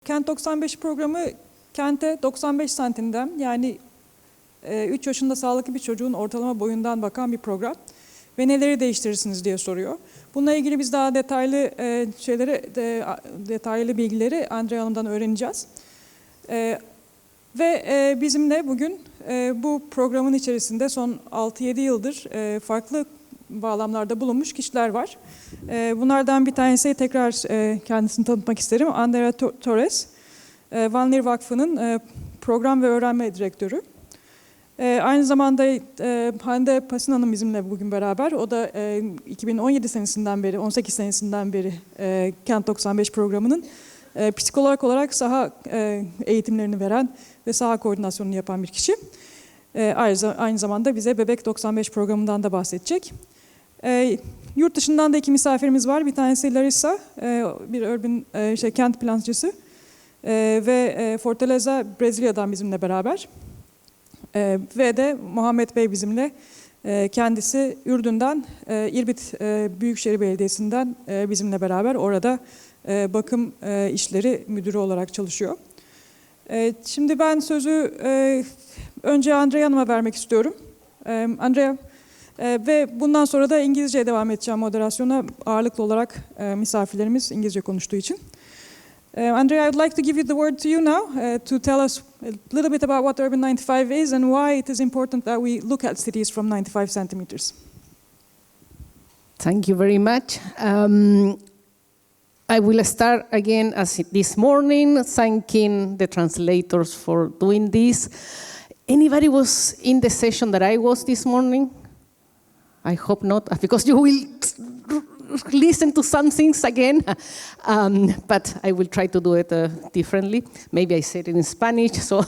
Kent 95 programı kente 95 santimden yani 3 yaşında sağlıklı bir çocuğun ortalama boyundan bakan bir program. Ve neleri değiştirirsiniz diye soruyor. Bununla ilgili biz daha detaylı detaylı bilgileri Andrea Hanım'dan öğreneceğiz. Ve bizimle bugün bu programın içerisinde son 6-7 yıldır farklı bağlamlarda bulunmuş kişiler var. Bunlardan bir tanesi tekrar kendisini tanıtmak isterim. Andrea Torres, Van Leer Vakfı'nın program ve öğrenme direktörü. Aynı zamanda Hande Pasin Hanım bizimle bugün beraber. O da 2017 senesinden beri, 18 senesinden beri Kent 95 programının psikolog olarak saha eğitimlerini veren ve saha koordinasyonunu yapan bir kişi. Aynı zamanda bize Bebek 95 programından da bahsedecek. Yurt dışından da iki misafirimiz var. Bir tanesi Larissa, bir kent plancısı ve Fortaleza Brezilya'dan bizimle beraber. Ve de Muhammed Bey bizimle, kendisi Ürdün'den, İrbit Büyükşehir Belediyesi'nden bizimle beraber orada bakım işleri müdürü olarak çalışıyor. Şimdi ben sözü önce Andrea Hanım'a vermek istiyorum. Andrea, ve bundan sonra da İngilizceye devam edeceğim moderasyona, ağırlıklı olarak misafirlerimiz İngilizce konuştuğu için. Andrea, I'd like to give you the word to you now to tell us a little bit about what Urban 95 is and why it is important that we look at cities from 95 centimeters. Thank you very much. I will start again as this morning, thanking the translators for doing this. Anybody was in the session that I was this morning? I hope not, because you will listen to some things again, but I will try to do it differently. Maybe I said it in Spanish, so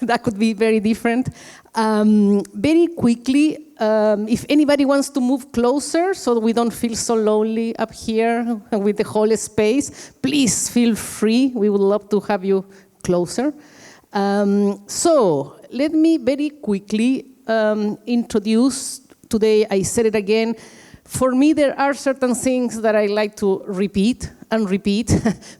that could be very different. Very quickly, if anybody wants to move closer so we don't feel so lonely up here with the whole space, please feel free. We would love to have you closer. So let me very quickly introduce. Today, I said it again. For me, there are certain things that I like to repeat and repeat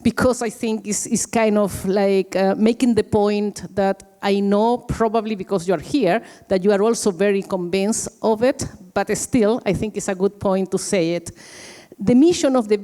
because I think it's kind of like making the point that I know, probably because you are here, that you are also very convinced of it, but still, I think it's a good point to say it. The mission of the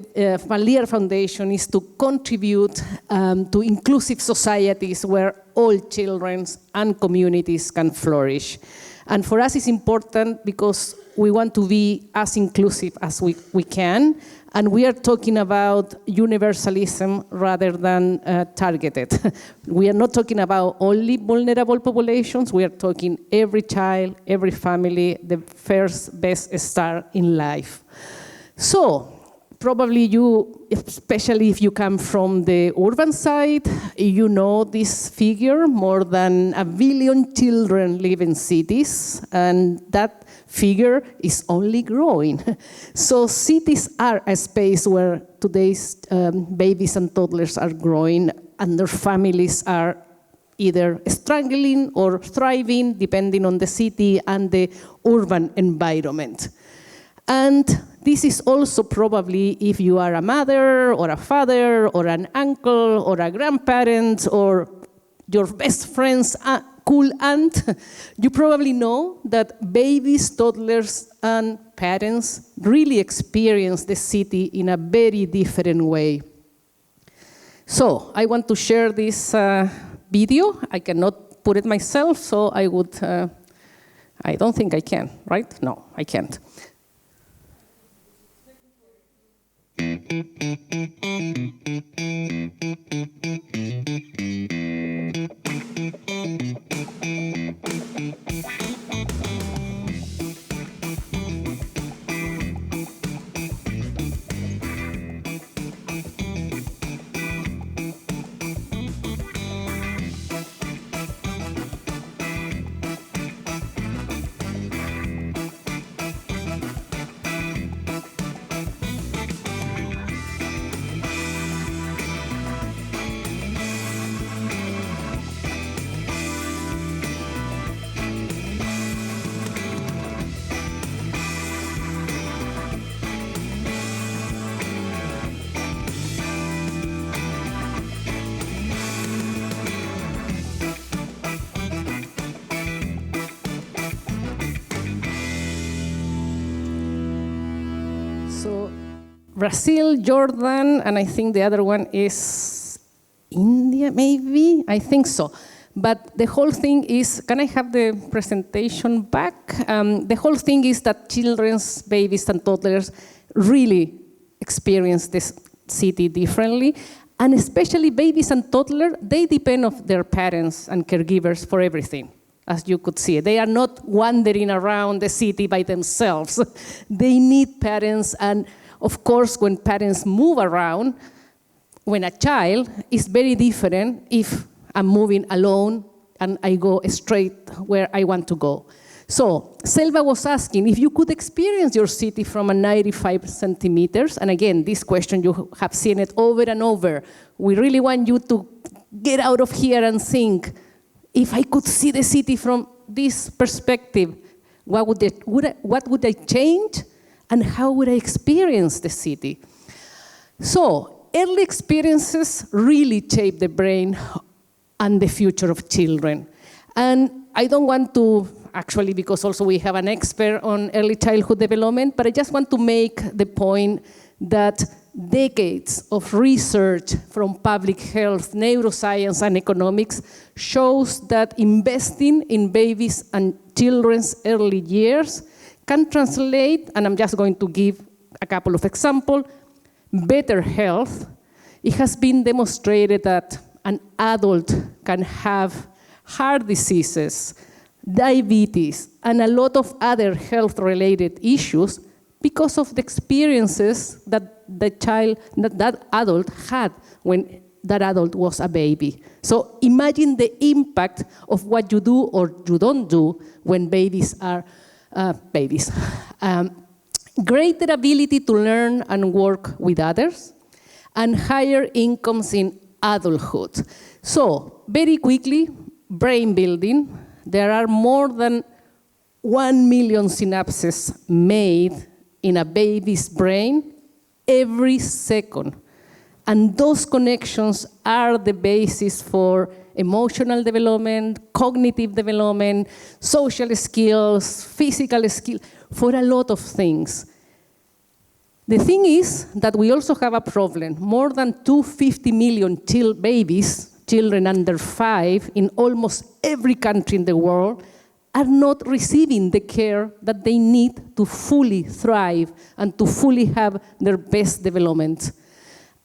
Van Leer Foundation is to contribute to inclusive societies where all children and communities can flourish. And for us, it's important because we want to be as inclusive as we can, and we are talking about universalism rather than targeted. We are not talking about only vulnerable populations, we are talking every child, every family, the first best start in life. So, probably you, especially if you come from the urban side, you know this figure, more than 1 billion children live in cities, and that figure is only growing. So cities are a space where today's babies and toddlers are growing, and their families are either struggling or thriving, depending on the city and the urban environment. And this is also probably if you are a mother or a father or an uncle or a grandparent or your best friend's cool aunt, you probably know that babies, toddlers, and parents really experience the city in a very different way. So I want to share this video. I cannot put it myself, so I would, I don't think I can, right? No, I can't. So Brazil, Jordan, and I think the other one is India, maybe? I think so. But the whole thing is, can I have the presentation back? The whole thing is that children's, babies and toddlers really experience this city differently. And especially babies and toddlers, they depend on their parents and caregivers for everything, as you could see. They are not wandering around the city by themselves. They need parents, and of course, when parents move around, when a child is very different if I'm moving alone and I go straight where I want to go. So Selva was asking if you could experience your city from a 95 centimeters, and again, this question, you have seen it over and over. We really want you to get out of here and think, if I could see the city from this perspective, what would I change, and how would I experience the city? So early experiences really shape the brain and the future of children. And I don't want to, actually, because also we have an expert on early childhood development, but I just want to make the point that decades of research from public health, neuroscience, and economics shows that investing in babies and children's early years can translate, and I'm just going to give a couple of examples, better health. It has been demonstrated that an adult can have heart diseases, diabetes, and a lot of other health-related issues because of the experiences that that adult had when that adult was a baby. So imagine the impact of what you do or you don't do when babies are babies. Greater ability to learn and work with others, and higher incomes in adulthood. So very quickly, brain building. There are more than 1 million synapses made in a baby's brain every second. And those connections are the basis for emotional development, cognitive development, social skills, physical skills, for a lot of things. The thing is that we also have a problem. More than 250 million babies, children under 5, in almost every country in the world, are not receiving the care that they need to fully thrive and to fully have their best development.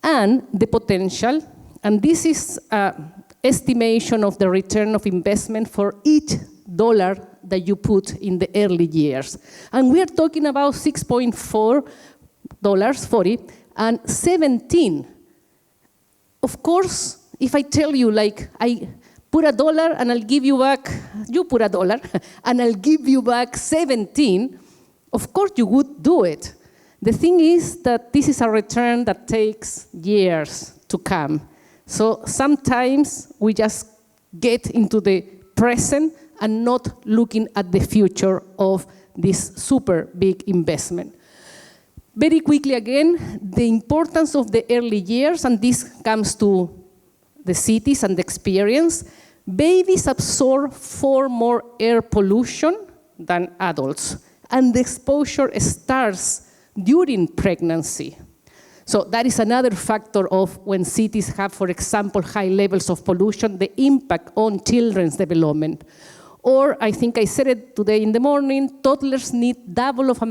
And the potential, and this is an estimation of the return of investment for each dollar that you put in the early years. And we are talking about $6.4, 40, and 17. Of course, if I tell you, like, I put $1 and I'll give you back, you put $1 and I'll give you back 17, of course you would do it. The thing is that this is a return that takes years to come. So sometimes we just get into the present and not looking at the future of this super big investment. Very quickly again, the importance of the early years, and this comes to the cities and the experience. Babies absorb 4 more air pollution than adults, and the exposure starts during pregnancy. So that is another factor of when cities have, for example, high levels of pollution, the impact on children's development. Or, I think I said it today in the morning, toddlers need double of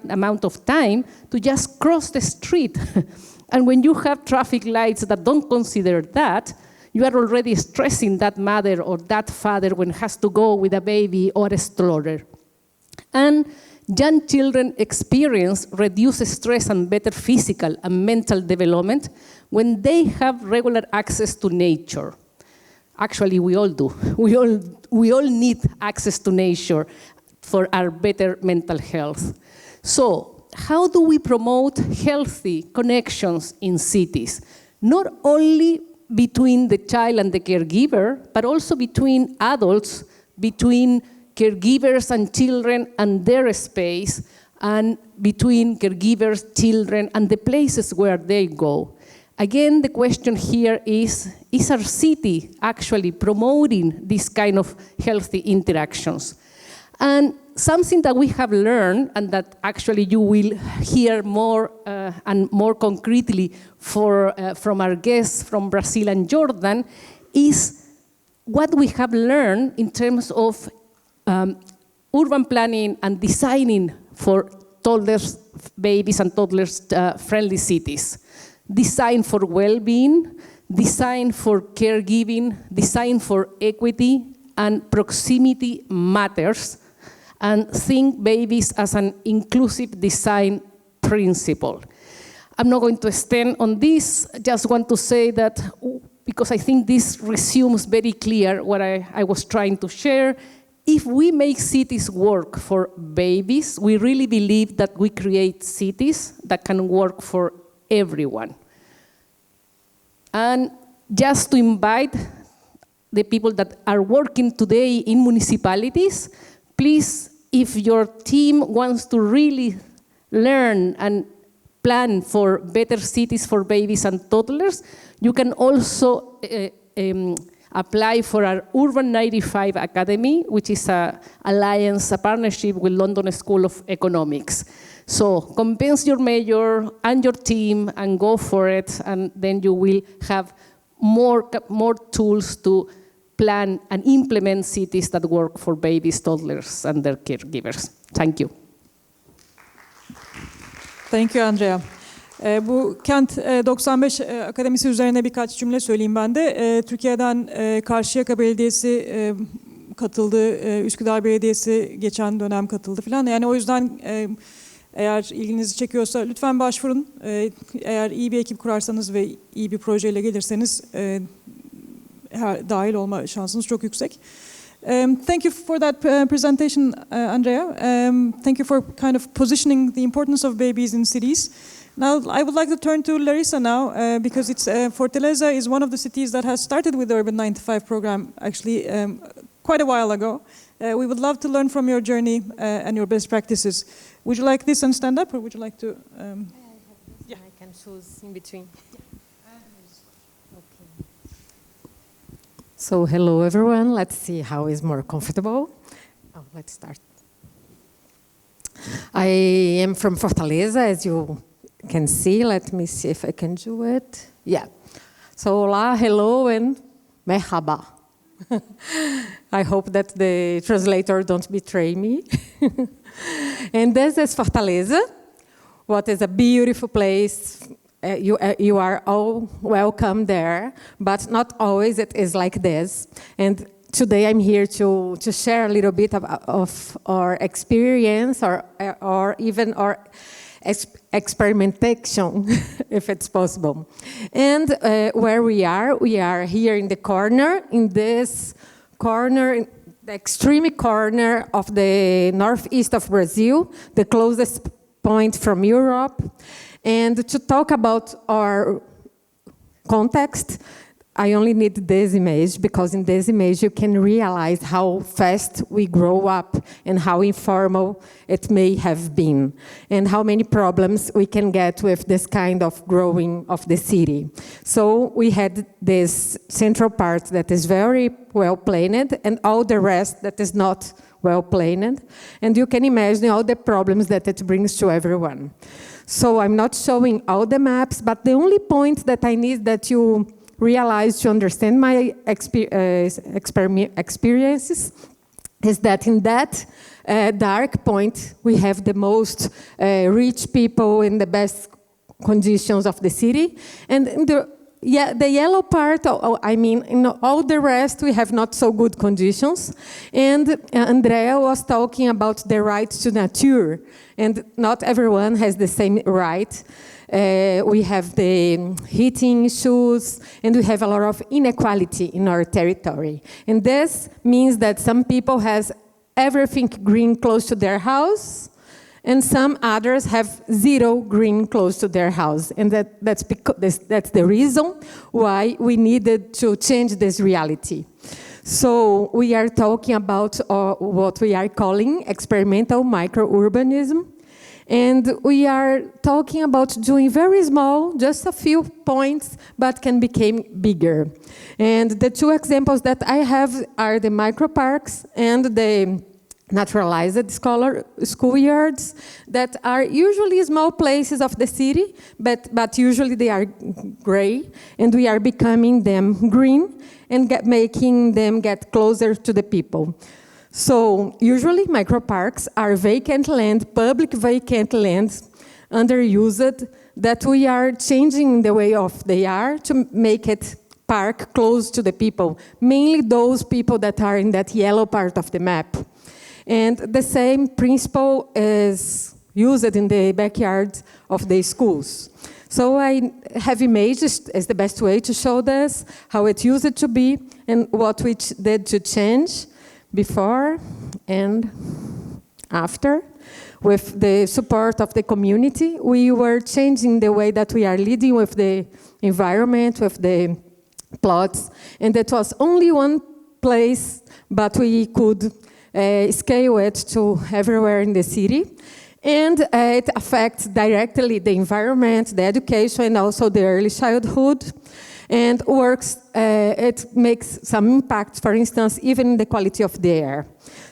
amount of time to just cross the street. And when you have traffic lights that don't consider that, you are already stressing that mother or that father when has to go with a baby or a stroller. And young children experience reduced stress and better physical and mental development when they have regular access to nature. Actually, we all do. We all need access to nature for our better mental health. So, how do we promote healthy connections in cities? Not only between the child and the caregiver, but also between adults, between caregivers and children and their space, and between caregivers, children, and the places where they go. Again, the question here is our city actually promoting this kind of healthy interactions? And something that we have learned, and that actually you will hear more and more concretely from our guests from Brazil and Jordan, is what we have learned in terms of urban planning and designing for toddlers, babies and toddlers friendly cities. Design for well-being, design for caregiving, design for equity, and proximity matters, and think babies as an inclusive design principle. I'm not going to extend on this, just want to say that, because I think this resumes very clear what I was trying to share. If we make cities work for babies, we really believe that we create cities that can work for everyone. And just to invite the people that are working today in municipalities, please, if your team wants to really learn and plan for better cities for babies and toddlers, you can also apply for our Urban95 Academy, which is an alliance, a partnership with London School of Economics. So convince your mayor and your team and go for it, and then you will have more tools to plan and implement cities that work for babies, toddlers, and their caregivers. Thank you. Thank you, Andrea. Bu Kent 95 Akademisi üzerine birkaç cümle söyleyeyim ben de. Türkiye'den Karşıyaka Belediyesi katıldı, Üsküdar Belediyesi geçen dönem katıldı falan. Yani o yüzden eğer ilginizi çekiyorsa lütfen başvurun. Eğer iyi bir ekip kurarsanız ve iyi bir projeyle gelirseniz dahil olma şansınız çok yüksek. Thank you for that presentation, Andrea. Thank you for kind of positioning the importance of babies in cities. Now, I would like to turn to Larissa now, because Fortaleza is one of the cities that has started with the Urban95 program, actually, quite a while ago. We would love to learn from your journey and your best practices. Would you like this and stand up, or would you like to? Yeah, I can choose in between. Okay. So, hello everyone. Let's see how is more comfortable. Oh, let's start. I am from Fortaleza, as you can see. Let me see if I can do it. Yeah. So, hola, hello, and merhaba. I hope that the translator don't betray me. And this is Fortaleza. What is a beautiful place. You are all welcome there, but not always it is like this. And today I'm here to share a little bit of our experience or even our experimentation, if it's possible. And where we are here in the corner, in this corner, the extreme corner of the northeast of Brazil, the closest point from Europe. And to talk about our context, I only need this image, because in this image you can realize how fast we grow up and how informal it may have been, and how many problems we can get with this kind of growing of the city. So we had this central part that is very well planned, and all the rest that is not well planned. And you can imagine all the problems that it brings to everyone. So I'm not showing all the maps, but the only point that I need that you realize to understand my experiences is that in that dark point, we have the most rich people in the best conditions of the city. And in the yellow part, I mean, in all the rest, we have not so good conditions. And Andrea was talking about the right to nature, and not everyone has the same right. We have the heating issues, and we have a lot of inequality in our territory. And this means that some people has everything green close to their house, and some others have zero green close to their house. And that's the reason why we needed to change this reality. So we are talking about what we are calling experimental microurbanism. And we are talking about doing very small, just a few points, but can become bigger. And the two examples that I have are the microparks and the naturalized schoolyards that are usually small places of the city, but usually they are gray, and we are becoming them green and making them get closer to the people. So usually microparks are vacant land, public vacant land, underused, that we are changing the way of they are to make it park close to the people, mainly those people that are in that yellow part of the map. And the same principle is used in the backyard of the schools. So I have images as the best way to show this, how it used to be, and what we did to change before and after. With the support of the community, we were changing the way that we are leading with the environment, with the plots, and that was only one place, but we could scale it to everywhere in the city. And it affects directly the environment, the education, and also the early childhood. And works, it makes some impact, for instance, even in the quality of the air.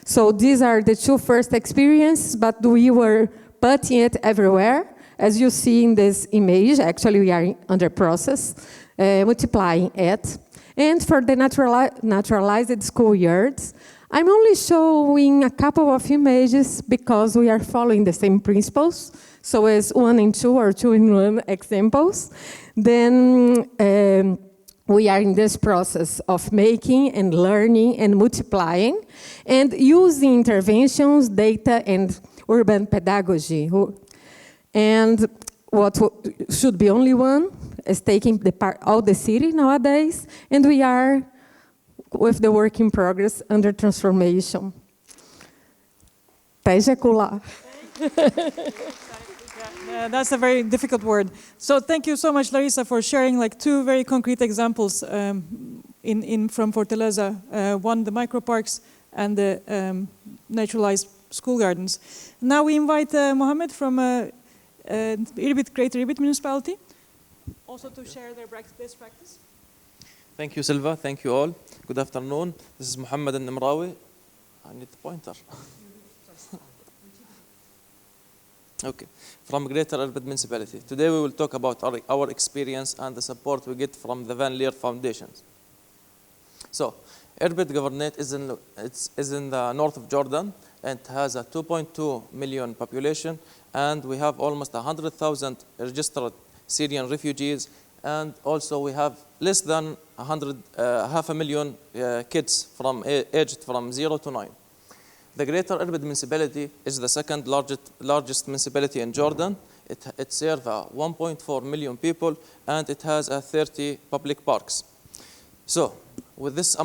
So these are the two first experiences, but we were putting it everywhere. As you see in this image, actually we are under process, multiplying it. And for the naturalized schoolyards, I'm only showing a couple of images because we are following the same principles. So as 1 in 2 or 2 in 1 examples. Then we are in this process of making and learning and multiplying and using interventions, data, and urban pedagogy. And what should be only one is taking all the city nowadays, and we are with the work in progress under transformation. Tejaculá. Yeah, that's a very difficult word. So thank you so much, Larissa, for sharing like 2 very concrete examples from Fortaleza. One, the microparks, and the naturalized school gardens. Now we invite Mohammed from Greater Irbit Municipality, also to share their best practice. Thank you, Silva. Thank you all. Good afternoon. This is Mohammed al-Nimrawi. I need the pointer. Okay. From Greater Irbit Municipality. Today we will talk about our experience and the support we get from the Van Leer Foundations. So, Irbit Governorate is in the north of Jordan, and has a 2.2 million population, and we have almost 100,000 registered Syrian refugees, and also we have less than 500,000 kids aged from 0 to 9. The Greater Irbit Municipality is the second largest municipality in Jordan. It serves 1.4 million people, and it has 30 public parks. So, with this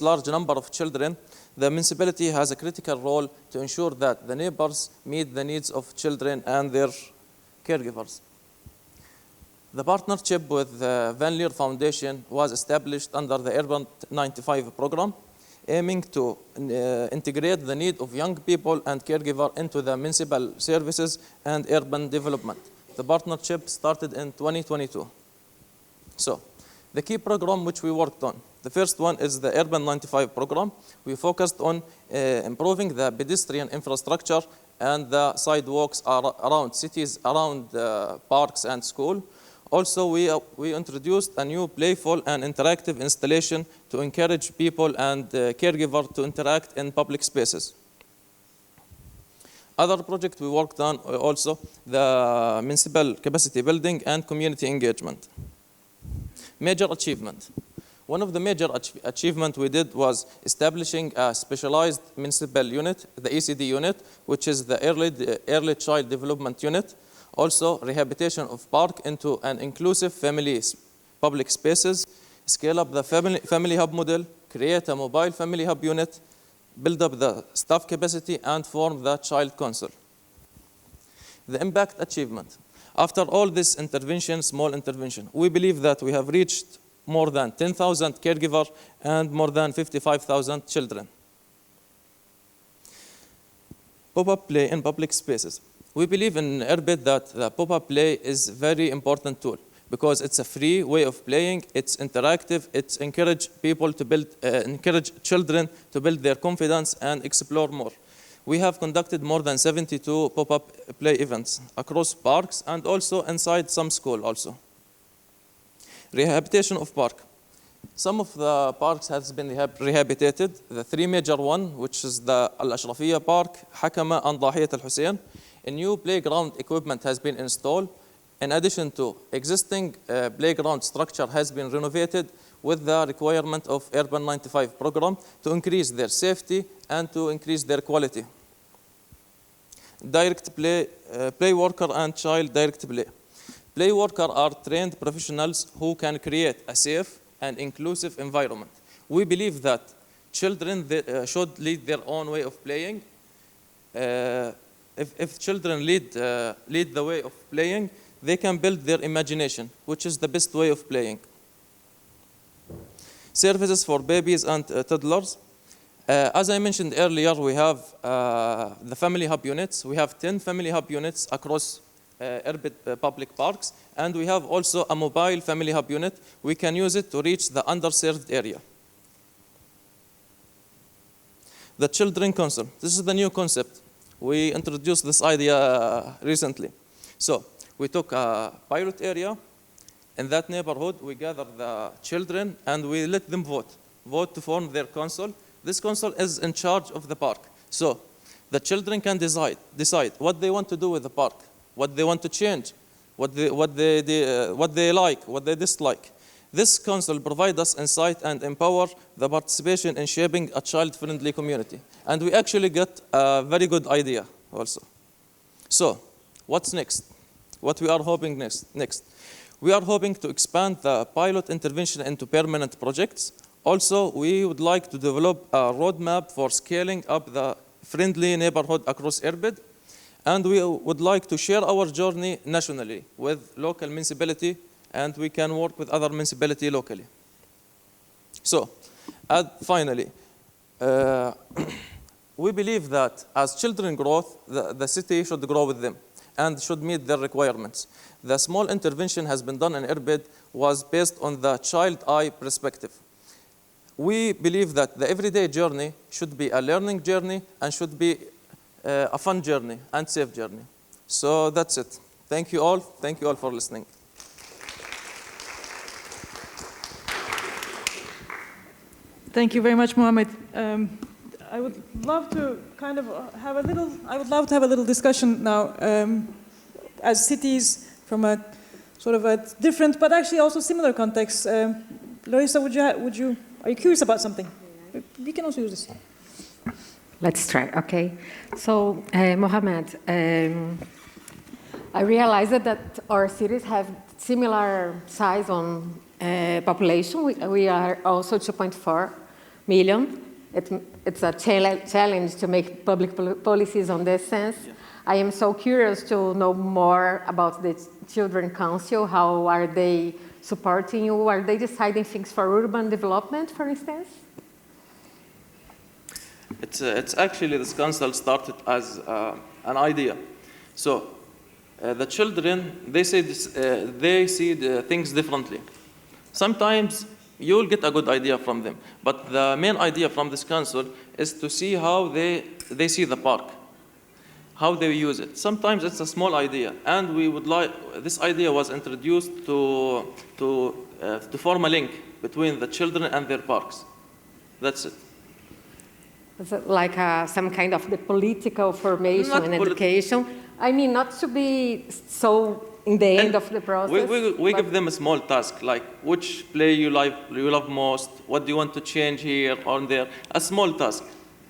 large number of children, the municipality has a critical role to ensure that the neighbors meet the needs of children and their caregivers. The partnership with the Van Leer Foundation was established under the Urbanites program, aiming to integrate the need of young people and caregivers into the municipal services and urban development. The partnership started in 2022. So, the key program which we worked on, the first one is the Urbanites program. We focused on improving the pedestrian infrastructure and the sidewalks around cities, around parks and schools. Also, we introduced a new playful and interactive installation to encourage people and caregivers to interact in public spaces. Other projects we worked on also the municipal capacity building and community engagement. Major achievement. One of the major achievements we did was establishing a specialized municipal unit, the ECD unit, which is the early child development unit. Also, rehabilitation of park into an inclusive public spaces, scale up the family hub model, create a mobile family hub unit, build up the staff capacity, and form the child council. The impact achievement. After all this intervention, small intervention, we believe that we have reached more than 10,000 caregivers and more than 55,000 children. Pop-up play in public spaces. We believe in Irbit that the pop-up play is a very important tool. because it's a free way of playing, it's interactive, it's encourage people to build, encourage children to build their confidence and explore more. We have conducted more than 72 pop-up play events across parks and also inside some school also. Rehabilitation of park. Some of the parks has been rehabilitated. The three major ones, which is the Al-Ashrafiyya Park, Hakama, and Dahiyat Al-Hussein. A new playground equipment has been installed. In addition to existing playground structure has been renovated with the requirement of Urbanites program to increase their safety and to increase their quality. Direct play, play worker and child direct play. Play workers are trained professionals who can create a safe and inclusive environment. We believe that children should lead their own way of playing. If children lead the way of playing, they can build their imagination, which is the best way of playing. Services for babies and toddlers. As I mentioned earlier, we have the family hub units. We have 10 family hub units across urban public parks, and we have also a mobile family hub unit. We can use it to reach the underserved area. The children council. This is the new concept. We introduced this idea recently. So we took a pilot area. In that neighborhood, we gathered the children and we let them vote to form their council. This council is in charge of the park. So the children can decide what they want to do with the park, what they want to change, what they like, what they dislike. This council provides us insight and empower the participation in shaping a child-friendly community. And we actually get a very good idea also. So what's next? What we are hoping next? We are hoping to expand the pilot intervention into permanent projects. Also, we would like to develop a roadmap for scaling up the friendly neighborhood across Irbid. And we would like to share our journey nationally with local municipality, and we can work with other municipalities locally. So, finally, we believe that as children grow, the city should grow with them and should meet their requirements. The small intervention has been done in Irbid was based on the child eye perspective. We believe that the everyday journey should be a learning journey and should be a fun journey and safe journey. So that's it. Thank you all. Thank you all for listening. Thank you very much, Mohammed. I would love to have a little discussion now as cities from a sort of a different, but actually also similar context. Larissa, are you curious about something? We can also use this. Let's try, okay. So, Mohammed, I realized that our cities have similar size on population. We are also 2.4 million. It's a challenge to make public policies on this sense. Yeah. I am so curious to know more about the Children Council. How are they supporting you? Are they deciding things for urban development, for instance? It's actually, this council started as an idea. So the children, they see the things differently. Sometimes you'll get a good idea from them, but the main idea from this council is to see how they see the park, how they use it. Sometimes it's a small idea, and we would like, this idea was introduced to form a link between the children and their parks. That's it. Is it like some kind of the political formation and education? I mean, not to be so in the end of the process. We give them a small task, like which play you love most, what do you want to change here or there, a small task.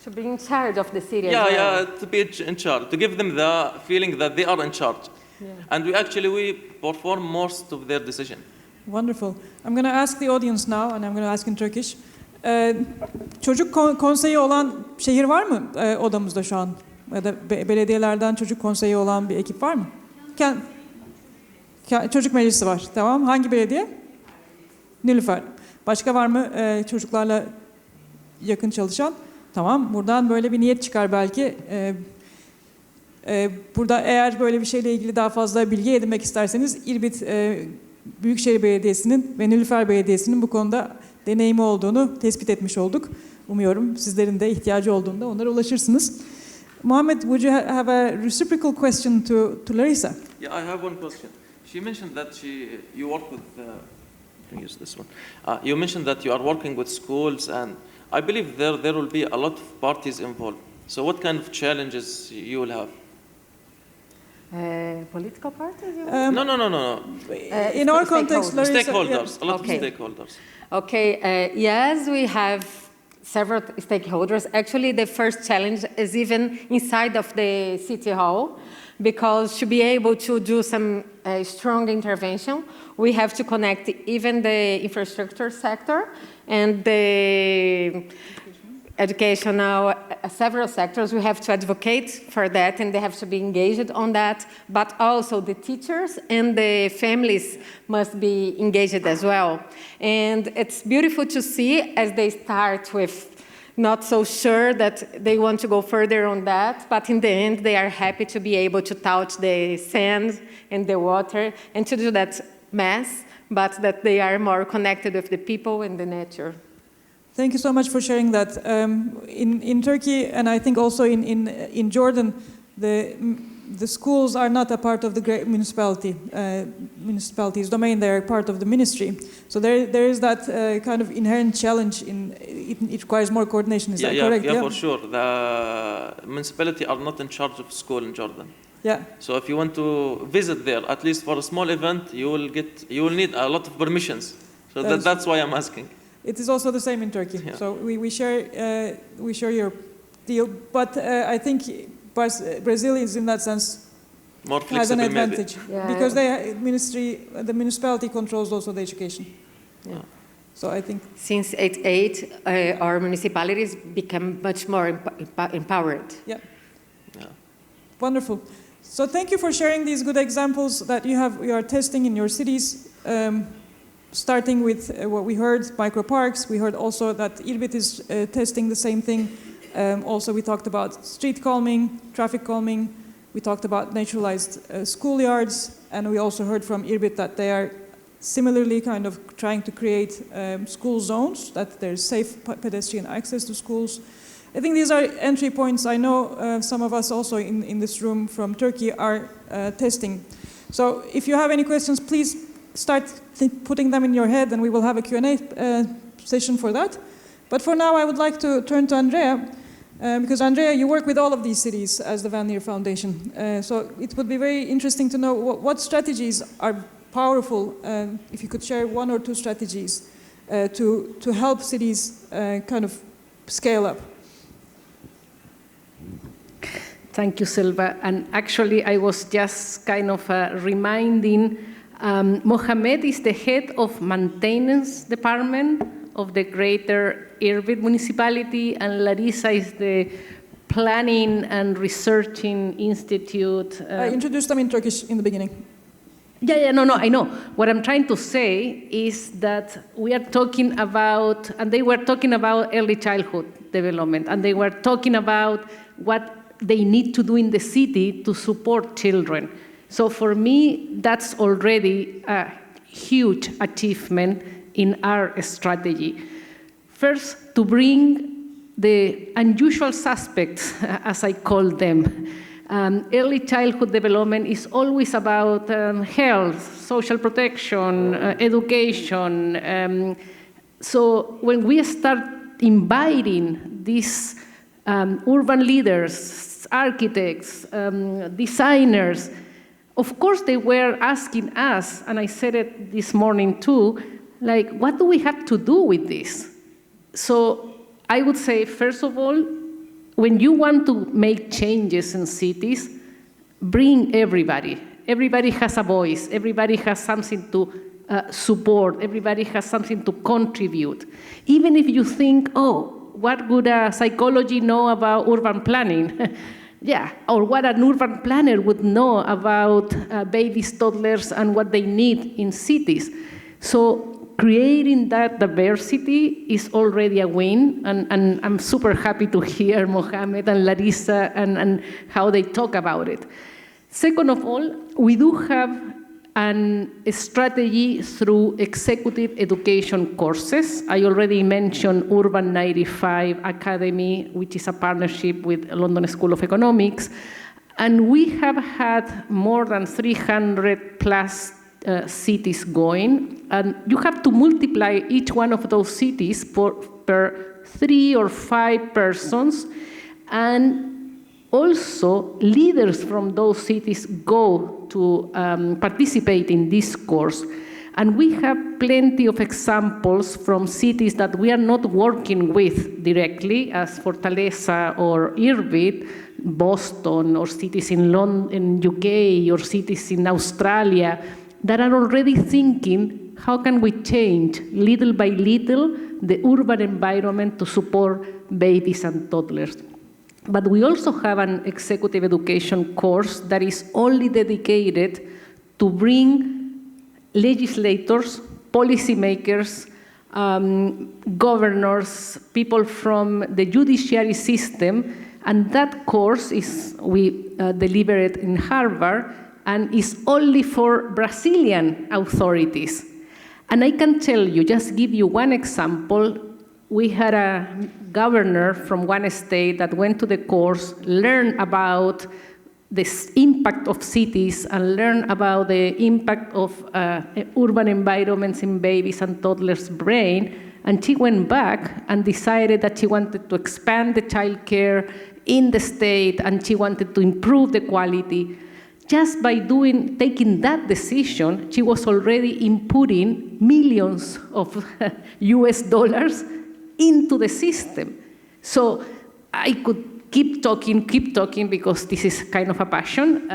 To be in charge of the city. Yeah, to be in charge, to give them the feeling that they are in charge. Yeah. And we perform most of their decision. Wonderful. I'm going to ask the audience now, and I'm going to ask in Turkish. Çocuk konseyi olan şehir var mı odamızda şu an? Ya da belediyelerden çocuk konseyi olan bir ekip var mı? Çocuk meclisi var. Tamam. Hangi belediye? Nilüfer. Başka var mı çocuklarla yakın çalışan? Tamam. Buradan böyle bir niyet çıkar belki. Burada eğer böyle bir şeyle ilgili daha fazla bilgi edinmek isterseniz İrbit Büyükşehir Belediyesi'nin ve Nilüfer Belediyesi'nin bu konuda deneyimi olduğunu tespit etmiş olduk. Umuyorum sizlerin de ihtiyacı olduğunda onlara ulaşırsınız. Mohammed, would you have a reciprocal question to Larissa? Yeah, I have one question. She mentioned that you work with, I think it's this one. You mentioned that you are working with schools, and I believe there will be a lot of parties involved. So what kind of challenges you will have? Political parties? No. In our context, Larissa, Stakeholders, a lot Okay. of stakeholders. Okay, yes, we have several stakeholders. Actually, the first challenge is even inside of the city hall, because to be able to do some strong intervention, we have to connect even the infrastructure sector and the educational, several sectors. We have to advocate for that, and they have to be engaged on that. But also the teachers and the families must be engaged as well. And it's beautiful to see as they start with not so sure that they want to go further on that, but in the end they are happy to be able to touch the sand and the water and to do that mass, but that they are more connected with the people and the nature. Thank you so much for sharing that. In Turkey, and I think also in Jordan, the schools are not a part of the great municipality's domain. They are part of the ministry. So there is that kind of inherent challenge in it requires more coordination. Is that correct? Yeah, for sure. The municipality are not in charge of school in Jordan. Yeah. So if you want to visit there, at least for a small event, you will need a lot of permissions. So that's why I'm asking. It is also the same in Turkey. Yeah. So we share your deal, but I think Brazil is in that sense More has flexible, an advantage Yeah. because the municipality controls also the education. Yeah. So I think Since 1988, our municipalities become much more empowered. yeah, Yeah. wonderful. So thank you for sharing these good examples that you are testing in your cities. Starting with what we heard, microparks. We heard also that Irbit is testing the same thing. Also, we talked about street calming, traffic calming. We talked about naturalized schoolyards. And we also heard from Irbit that they are similarly kind of trying to create school zones, that there's safe pedestrian access to schools. I think these are entry points. I know some of us also in this room from Turkey are testing. So if you have any questions, please start putting them in your head, and we will have a Q&A session for that. But for now, I would like to turn to Andrea, because Andrea, you work with all of these cities as the Van Leer Foundation. So it would be very interesting to know what strategies are powerful, if you could share one or two strategies to help cities kind of scale up. Thank you, Silva. And actually, I was just kind of reminding Mohamed is the head of maintenance department of the Greater Irbit municipality, and Larissa is the planning and researching institute. I introduced them in Turkish in the beginning. No, I know. What I'm trying to say is that we are talking about, and they were talking about early childhood development, and they were talking about what they need to do in the city to support children. So for me, that's already a huge achievement in our strategy. First, to bring the unusual suspects, as I call them. Early childhood development is always about health, social protection, education. So when we start inviting these urban leaders, architects, designers, of course, they were asking us, and I said it this morning too, like, what do we have to do with this? So I would say, first of all, when you want to make changes in cities, bring everybody. Everybody has a voice. Everybody has something to support. Everybody has something to contribute. Even if you think, oh, what would a psychology know about urban planning? Yeah, or what an urban planner would know about babies, toddlers, and what they need in cities. So creating that diversity is already a win, and I'm super happy to hear Mohamed and Larissa and how they talk about it. Second of all, we do have and a strategy through executive education courses. I already mentioned Urbanites Academy, which is a partnership with London School of Economics. And we have had more than 300 plus cities going. And you have to multiply each one of those cities per 3 or 5 persons. And also, leaders from those cities go to participate in this course. And we have plenty of examples from cities that we are not working with directly, as Fortaleza or Irvine, Boston, or cities in London, in UK, or cities in Australia, that are already thinking, how can we change, little by little, the urban environment to support babies and toddlers? But we also have an executive education course that is only dedicated to bring legislators, policymakers, governors, people from the judiciary system, and that course we deliver it in Harvard, and is only for Brazilian authorities. And I can tell you, just give you one example. We had a governor from one state that went to the course, learned about the impact of cities, and learned about the impact of urban environments in babies and toddlers' brain. And she went back and decided that she wanted to expand the child care in the state, and she wanted to improve the quality. Just by taking that decision, she was already inputting millions of US dollars into the system. So I could keep talking, because this is kind of a passion.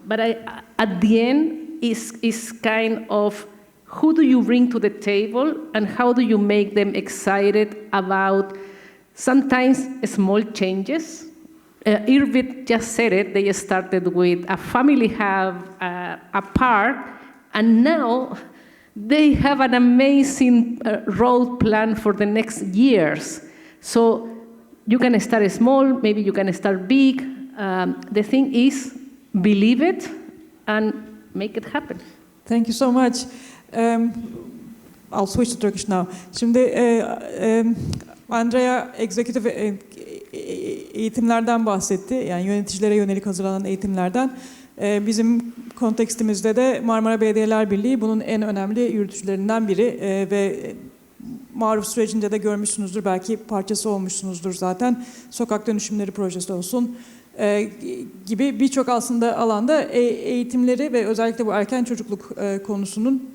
But at the end, is kind of who do you bring to the table, and how do you make them excited about sometimes small changes. Irvine just said it. They started with a family hub, a park, and now they have an amazing road plan for the next years. So you can start small, maybe you can start big. The thing is, believe it and make it happen. Thank you so much. I'll switch to Turkish now. Şimdi Andrea executive eğitimlerden bahsetti. Yani yöneticilere yönelik hazırlanan eğitimlerden. Bizim kontekstimizde de Marmara Belediyeler Birliği bunun en önemli yürütücülerinden biri ve maruf sürecinde de görmüşsünüzdür, belki parçası olmuşsunuzdur zaten. Sokak dönüşümleri projesi olsun gibi birçok aslında alanda eğitimleri ve özellikle bu erken çocukluk konusunun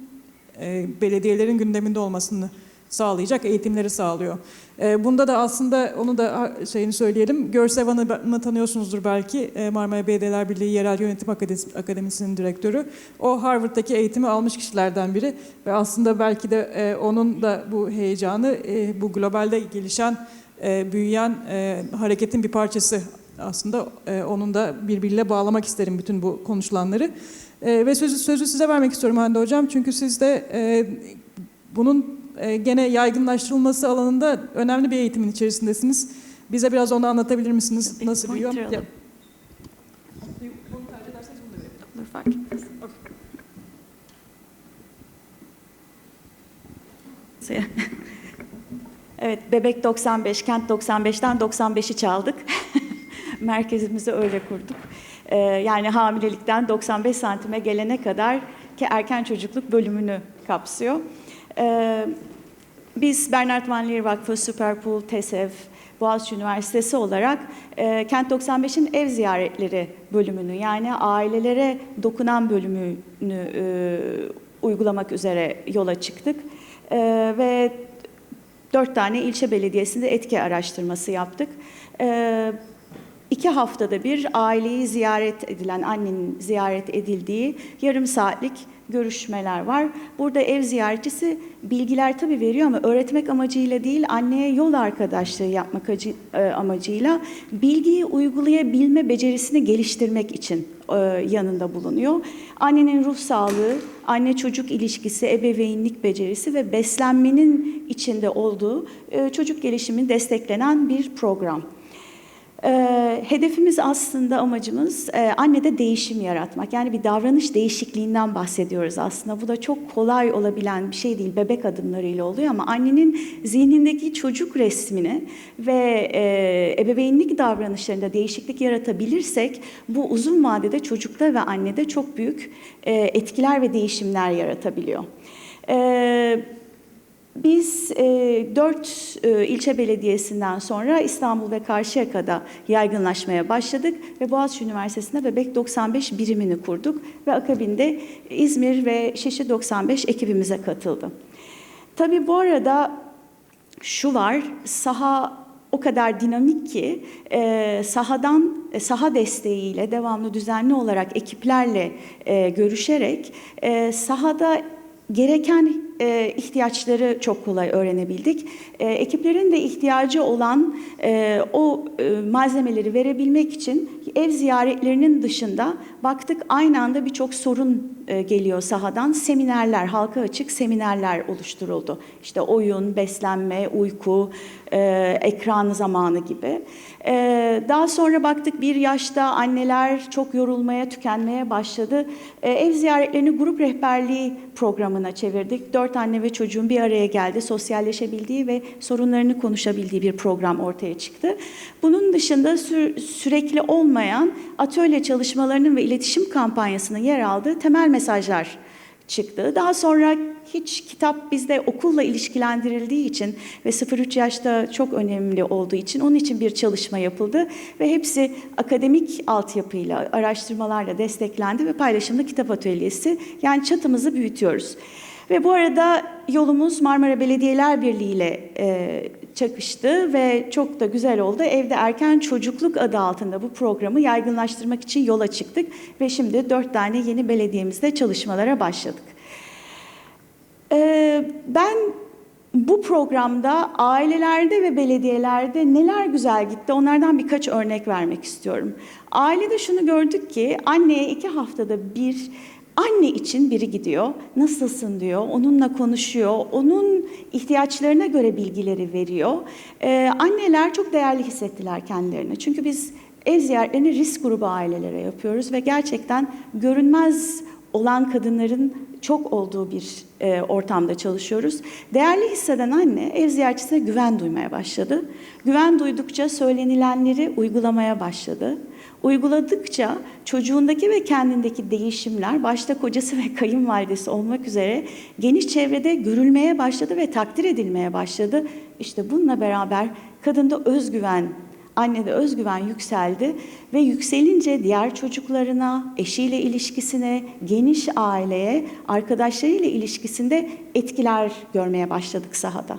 belediyelerin gündeminde olmasını sağlayacak eğitimleri sağlıyor. Bunda da aslında onu da söyleyelim. Görsevan'ı tanıyorsunuzdur belki. Marmara Belediyeler Birliği Yerel Yönetim Akademisi'nin direktörü. O Harvard'daki eğitimi almış kişilerden biri ve aslında belki de onun da bu heyecanı bu globalde gelişen, büyüyen hareketin bir parçası aslında. Onun da birbiriyle bağlamak isterim bütün bu konuşulanları. Ve sözü size vermek istiyorum Hande Hocam. Çünkü siz de bunun gene yaygınlaştırılması alanında önemli bir eğitimin içerisindesiniz. Bize biraz onu anlatabilir misiniz? Nasıl bir yol? Bunu tercih ederseniz bunu da verelim. Fark etmez. Evet, Bebek 95, Kent 95'ten 95'i çaldık. Merkezimizi öyle kurduk. Yani hamilelikten 95 santime gelene kadar ki erken çocukluk bölümünü kapsıyor. Biz Bernard Van Leer Vakfı, Superpool, TESEV, Boğaziçi Üniversitesi olarak Kent 95'in ev ziyaretleri bölümünü, yani ailelere dokunan bölümünü uygulamak üzere yola çıktık. Ve 4 tane ilçe belediyesinde etki araştırması yaptık. 2 haftada bir aileyi ziyaret edilen, annenin ziyaret edildiği yarım saatlik görüşmeler var. Burada ev ziyaretçisi bilgiler tabii veriyor ama öğretmek amacıyla değil, anneye yol arkadaşlığı yapmak amacıyla bilgiyi uygulayabilme becerisini geliştirmek için yanında bulunuyor. Annenin ruh sağlığı, anne-çocuk ilişkisi, ebeveynlik becerisi ve beslenmenin içinde olduğu çocuk gelişimini desteklenen bir program. Hedefimiz aslında amacımız annede değişim yaratmak. Yani bir davranış değişikliğinden bahsediyoruz aslında. Bu da çok kolay olabilen bir şey değil. Bebek adımlarıyla oluyor ama annenin zihnindeki çocuk resmini ve ebeveynlik davranışlarında değişiklik yaratabilirsek bu uzun vadede çocukta ve annede çok büyük etkiler ve değişimler yaratabiliyor. Biz 4 ilçe belediyesinden sonra İstanbul ve Karşıyaka'da yaygınlaşmaya başladık ve Boğaziçi Üniversitesi'nde Bebek 95 birimini kurduk ve akabinde İzmir ve Şişli 95 ekibimize katıldı. Tabii bu arada şu var, saha o kadar dinamik ki saha desteğiyle devamlı düzenli olarak ekiplerle görüşerek sahada gereken ihtiyaçları çok kolay öğrenebildik. Ekiplerin de ihtiyacı olan o malzemeleri verebilmek için ev ziyaretlerinin dışında baktık aynı anda birçok sorun geliyor sahadan. Seminerler, halka açık seminerler oluşturuldu. İşte oyun, beslenme, uyku, ekran zamanı gibi. Daha sonra baktık bir yaşta anneler çok yorulmaya, tükenmeye başladı. Ev ziyaretlerini grup rehberliği programına çevirdik. 4 anne ve çocuğun bir araya geldi, sosyalleşebildiği ve sorunlarını konuşabildiği bir program ortaya çıktı. Bunun dışında sürekli olmayan atölye çalışmalarının ve iletişim kampanyasının yer aldığı temel mesajlar çıktı. Daha sonra hiç kitap bizde okulla ilişkilendirildiği için ve 0-3 yaşta çok önemli olduğu için onun için bir çalışma yapıldı ve hepsi akademik altyapıyla, araştırmalarla desteklendi ve paylaşımlı kitap atölyesi. Yani çatımızı büyütüyoruz. Ve bu arada yolumuz Marmara Belediyeler Birliği ile çakıştı ve çok da güzel oldu. Evde Erken Çocukluk adı altında bu programı yaygınlaştırmak için yola çıktık ve şimdi 4 tane yeni belediyemizde çalışmalara başladık. Ben bu programda ailelerde ve belediyelerde neler güzel gitti onlardan birkaç örnek vermek istiyorum. Ailede şunu gördük ki anneye 2 haftada bir anne için biri gidiyor, nasılsın diyor, onunla konuşuyor, onun ihtiyaçlarına göre bilgileri veriyor. Anneler çok değerli hissettiler kendilerini. Çünkü biz ev ziyaretlerini risk grubu ailelere yapıyoruz ve gerçekten görünmez olan kadınların çok olduğu bir ortamda çalışıyoruz. Değerli hisseden anne ev ziyaretçisine güven duymaya başladı. Güven duydukça söylenilenleri uygulamaya başladı. Uyguladıkça çocuğundaki ve kendindeki değişimler başta kocası ve kayınvalidesi olmak üzere geniş çevrede görülmeye başladı ve takdir edilmeye başladı. İşte bununla beraber kadında özgüven, annede özgüven yükseldi ve yükselince diğer çocuklarına, eşiyle ilişkisine, geniş aileye, arkadaşlarıyla ilişkisinde etkiler görmeye başladık sahada.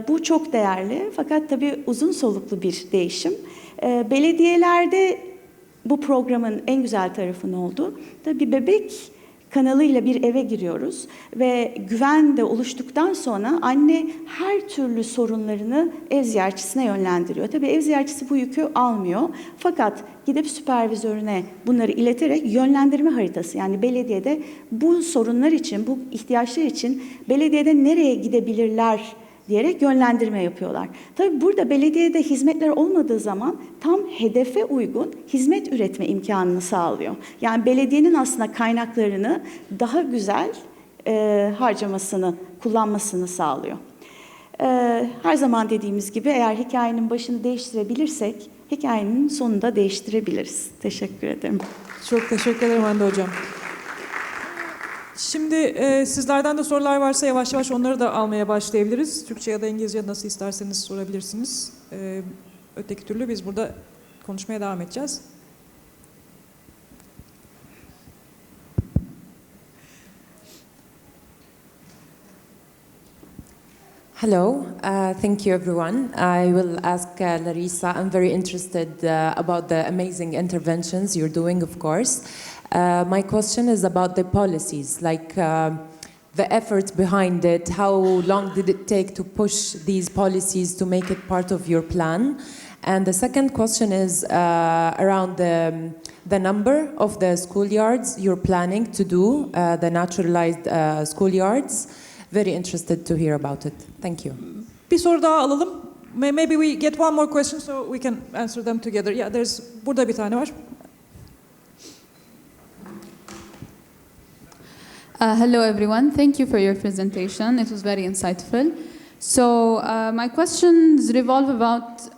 Bu çok değerli fakat tabii uzun soluklu bir değişim. Belediyelerde bu programın en güzel tarafı ne oldu? Tabii bebek kanalıyla bir eve giriyoruz ve güven de oluştuktan sonra anne her türlü sorunlarını ev ziyaretçisine yönlendiriyor. Tabii ev ziyaretçisi bu yükü almıyor fakat gidip süpervizörüne bunları ileterek yönlendirme haritası, yani belediyede bu sorunlar için, bu ihtiyaçlar için belediyede nereye gidebilirler diyerek yönlendirme yapıyorlar. Tabii burada belediyede hizmetler olmadığı zaman tam hedefe uygun hizmet üretme imkanını sağlıyor. Yani belediyenin aslında kaynaklarını daha güzel harcamasını, kullanmasını sağlıyor. Her zaman dediğimiz gibi eğer hikayenin başını değiştirebilirsek hikayenin sonunu da değiştirebiliriz. Teşekkür ederim. Çok teşekkür ederim Hande Hocam. Şimdi sizlerden de sorular varsa yavaş yavaş onları da almaya başlayabiliriz. Türkçe ya da İngilizce nasıl isterseniz sorabilirsiniz. Öteki türlü biz burada konuşmaya devam edeceğiz. Hello, thank you everyone. I will ask Larissa, I'm very interested about the amazing interventions you're doing, of course. My question is about the policies, like the effort behind it. How long did it take to push these policies to make it part of your plan? And the second question is around the number of the schoolyards you're planning to do, the naturalized schoolyards. Very interested to hear about it. Thank you. Bir soru daha alalım. Maybe we get one more question so we can answer them together. Yeah, burada bir tane var. Hello, everyone. Thank you for your presentation. It was very insightful. So my questions revolve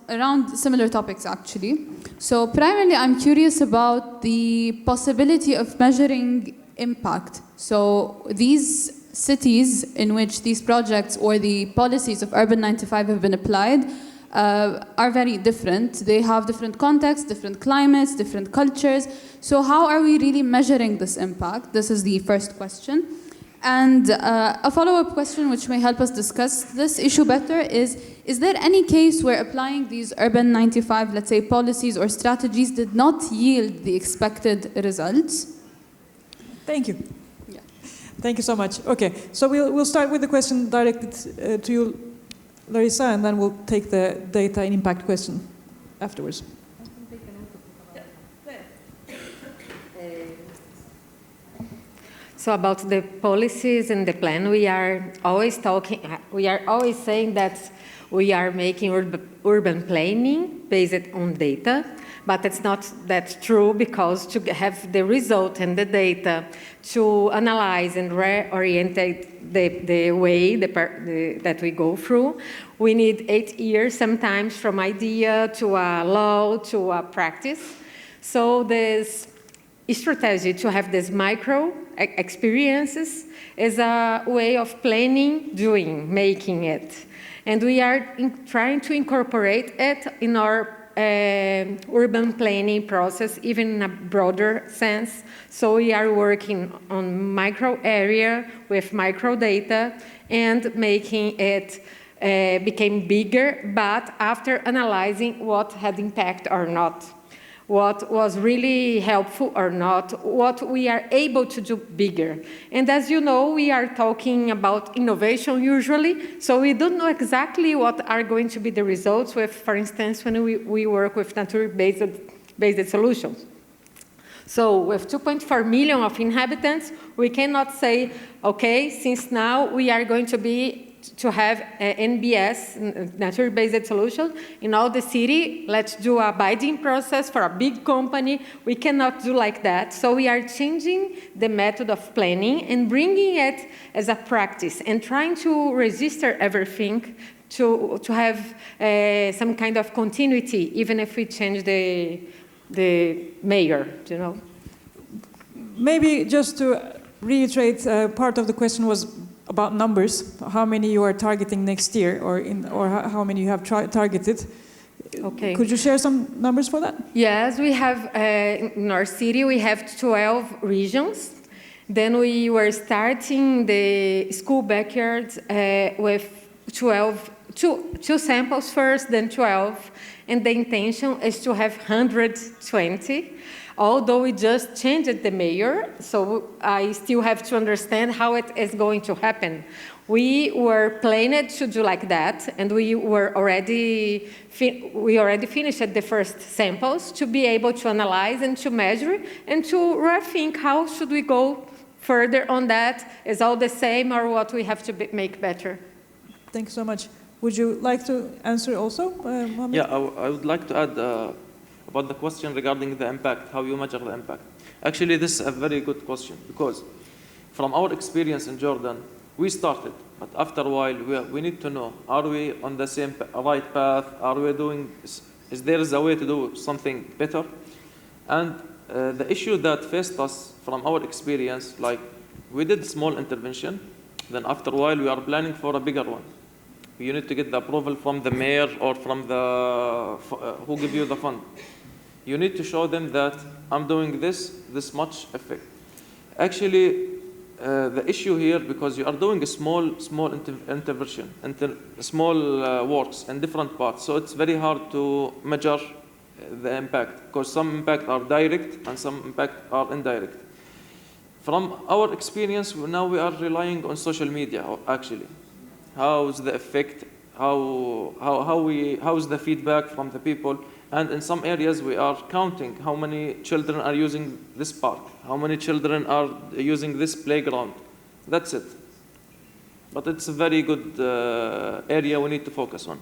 around similar topics, actually. So primarily, I'm curious about the possibility of measuring impact. So these cities in which these projects or the policies of Urban95 have been applied are very different. They have different contexts, different climates, different cultures. So how are we really measuring this impact? This is the first question. And a follow-up question which may help us discuss this issue better is there any case where applying these Urban95, let's say, policies or strategies did not yield the expected results? Thank you. Yeah. Thank you so much. Okay, so we'll start with the question directed to you, Larissa, and then we'll take the data and impact question afterwards. So about the policies and the plan, we are always saying that we are making urban planning based on data, but it's not that true, because to have the result and the data to analyze and reorientate the way that we go through, we need 8 years sometimes from idea to a law to a practice. So this strategy to have these micro experiences is a way of planning, making it. And we are trying to incorporate it in our urban planning process, even in a broader sense. So we are working on micro area with micro data and making it became bigger, but after analyzing what had impact or not, what was really helpful or not, what we are able to do bigger. And as you know, we are talking about innovation usually, so we don't know exactly what are going to be the results with, for instance, when we work with nature-based solutions. So with 2.4 million of inhabitants, we cannot say, okay, since now we are going to have NBS, nature-based solution, in all the city. Let's do a bidding process for a big company. We cannot do like that. So we are changing the method of planning and bringing it as a practice and trying to register everything to have some kind of continuity, even if we change the mayor, you know. Maybe just to reiterate, part of the question was about numbers, how many you are targeting next year, or how many you have targeted. Okay. Could you share some numbers for that? Yes, we have, in our city, we have 12 regions. Then we were starting the school backyards with two samples first, then 12. And the intention is to have 120. Although we just changed the mayor, so I still have to understand how it is going to happen. We were planning to do like that, and we already finished the first samples to be able to analyze and to measure and to rethink how should we go further on that. Is all the same, or what we have to make better? Thank you so much. Would you like to answer also, Mohammed? Yeah, I would like to add about the question regarding the impact, how you measure the impact. Actually, this is a very good question, because from our experience in Jordan, we started, but after a while, we need to know, are we on the same right path? Are we doing, is there a way to do something better? And the issue that faced us from our experience, like we did small intervention, then after a while, we are planning for a bigger one. You need to get the approval from the mayor or from the who give you the fund. You need to show them that I'm doing this much effect. Actually, the issue here, because you are doing a small intervention, small works in different parts, so it's very hard to measure the impact, because some impact are direct and some impact are indirect. From our experience, now we are relying on social media, actually. How's the effect? How's the feedback from the people? And in some areas, we are counting how many children are using this park, how many children are using this playground. That's it. But it's a very good area we need to focus on.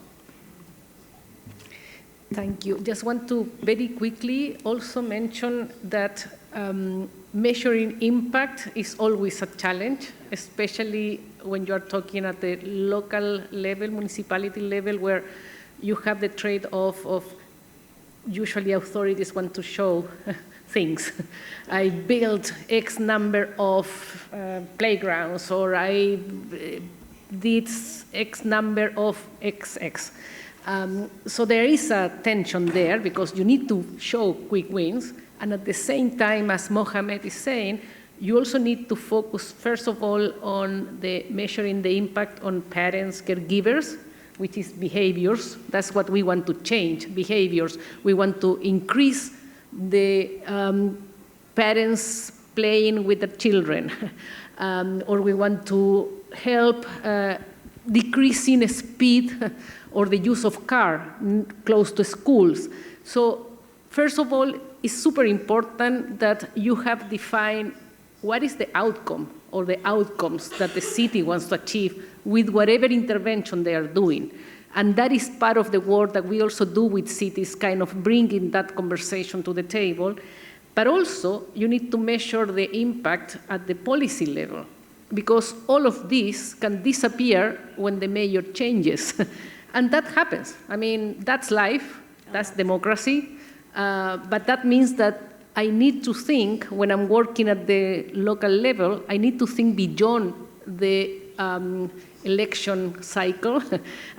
Thank you. Just want to very quickly also mention that measuring impact is always a challenge, especially when you are talking at the local level, municipality level, where you have the trade-off of usually authorities want to show things. I built X number of playgrounds, or I did X number of XX. So there is a tension there because you need to show quick wins. And at the same time, as Mohamed is saying, you also need to focus, first of all, on the measuring the impact on parents, caregivers, which is behaviors. That's what we want to change, behaviors. We want to increase the parents playing with the children, or we want to help decreasing speed or the use of car close to schools. So first of all, it's super important that you have defined what is the outcome or the outcomes that the city wants to achieve with whatever intervention they are doing. And that is part of the work that we also do with cities, kind of bringing that conversation to the table. But also, you need to measure the impact at the policy level, because all of this can disappear when the mayor changes. And that happens. I mean, that's life, that's democracy. But that means that I need to think, when I'm working at the local level, I need to think beyond the election cycle,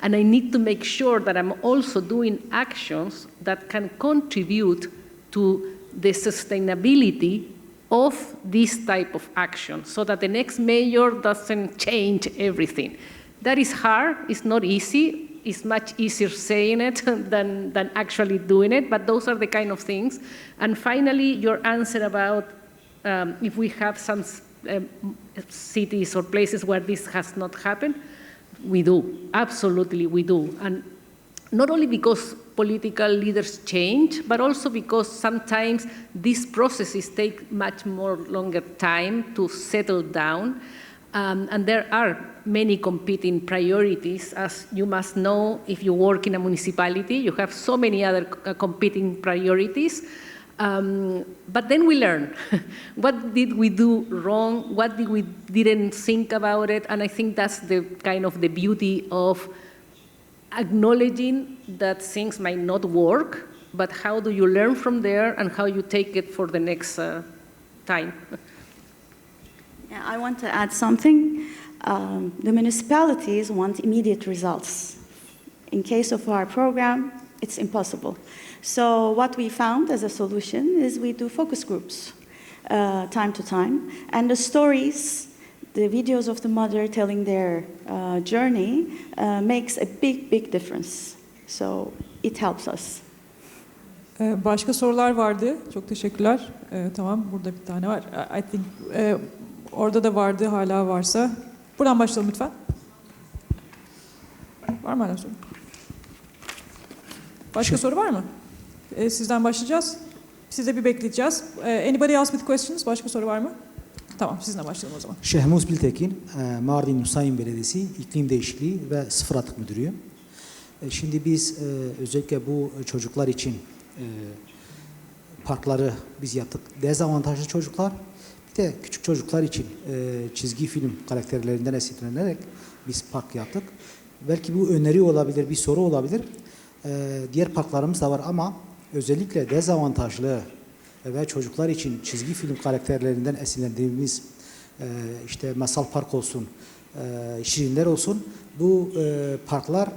and I need to make sure that I'm also doing actions that can contribute to the sustainability of this type of action, so that the next mayor doesn't change everything. That is hard, it's not easy. It's much easier saying it than actually doing it, but those are the kind of things. And finally, your answer about if we have some cities or places where this has not happened, we do, absolutely we do. And not only because political leaders change, but also because sometimes these processes take much more longer time to settle down. And there are many competing priorities. As you must know, if you work in a municipality, you have so many other competing priorities. But then we learn. What did we do wrong? What did we didn't think about it? And I think that's the kind of the beauty of acknowledging that things might not work, but how do you learn from there and how you take it for the next time? Yeah, I want to add something. The municipalities want immediate results. In case of our program, it's impossible. So what we found as a solution is we do focus groups time to time. And the stories, the videos of the mother telling their journey makes a big, big difference. So it helps us. Başka sorular vardı. Çok teşekkürler. Tamam, burada bir tane var. I think orada da vardı, hala varsa. Buradan başlayalım lütfen. Var mı hala soru? Başka soru var mı? Sizden başlayacağız. Size bir bekleyeceğiz. Anybody else with questions? Başka soru var mı? Tamam, sizinle başlayalım o zaman. Şehmuz Biltekin, Mardin Nusaybin Belediyesi İklim Değişikliği ve Sıfır Atık Müdürüyüm. Şimdi biz özellikle bu çocuklar için parkları biz yaptık. Dezavantajlı çocuklar, bir de küçük çocuklar için çizgi film karakterlerinden esinlenerek biz park yaptık. Belki bu öneri olabilir, bir soru olabilir. Diğer parklarımız da var ama özellikle dezavantajlı ve çocuklar için çizgi film karakterlerinden esinlendiğimiz işte Masal Park olsun, Şirinler olsun, bu parklar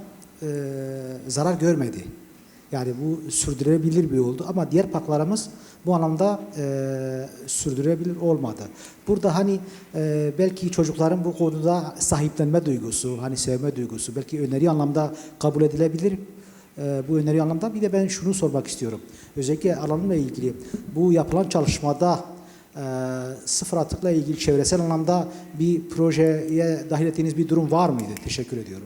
zarar görmedi. Yani bu sürdürülebilir bir oldu ama diğer parklarımız bu anlamda sürdürülebilir olmadı. Burada hani belki çocukların bu konuda sahiplenme duygusu, hani sevme duygusu belki öneri anlamda kabul edilebilir. Bu öneri anlamda bir de ben şunu sormak istiyorum. Özellikle alanımla ilgili bu yapılan çalışmada sıfır atıkla ilgili çevresel anlamda bir projeye dahil ettiğiniz bir durum var mıydı? Teşekkür ediyorum.